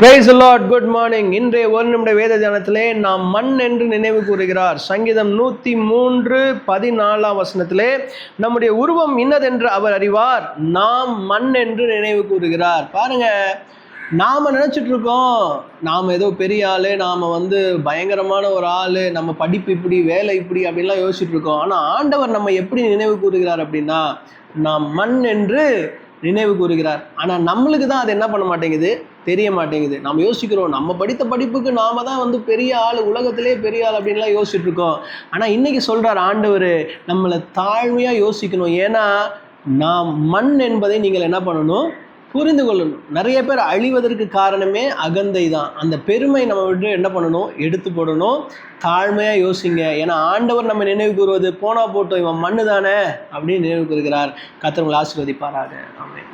Praise the Lord. Good morning. இன்றைய ஒரு நிமிட வேத தியானத்திலே நாம் மண் என்று நினைவு கூறுகிறார். சங்கீதம் 103:14 நம்முடைய உருவம் இன்னதென்று அவர் அறிவார், நாம் மண் என்று நினைவு கூறுகிறார். பாருங்க, நாம நினைச்சிட்டு இருக்கோம் நாம ஏதோ பெரிய ஆளு, நாம பயங்கரமான ஒரு ஆளு, நம்ம படிப்பு இப்படி, வேலை இப்படி அப்படின்லாம் யோசிச்சுட்டு இருக்கோம். ஆனா ஆண்டவர் நம்ம எப்படி நினைவு கூறுகிறார் அப்படின்னா, நாம் மண் என்று நினைவு கூறுகிறார். ஆனா நம்மளுக்கு தான் அது என்ன பண்ண மாட்டேங்குது, தெரிய மாட்டேங்குது. நம்ம யோசிக்கிறோம் நம்ம படித்த படிப்புக்கு நாம தான் பெரிய ஆள், உலகத்திலே பெரிய ஆள் அப்படின்லாம் யோசிச்சுட்டு இருக்கோம். ஆனா இன்னைக்கு சொல்றார் ஆண்டவர், நம்மளை தாழ்மையா யோசிக்கணும். ஏன்னா நாம் மண் என்பதை நீங்கள் என்ன பண்ணணும், புரிந்து கொள்ளணும். நிறைய பேர் அழிவதற்கு காரணமே அகந்தை தான். அந்த பெருமை நம்ம விட்டு என்ன பண்ணணும், எடுத்து போடணும். தாழ்மையா யோசிங்க. ஏன்னா ஆண்டவர் நம்ம நினைவு கூறுவது, போனா போட்டோம் இவன் மண்ணு தானே அப்படின்னு நினைவு கூறுகிறார். கர்த்தர் உங்களை ஆசீர்வதிப்பாராக. ஆமென்.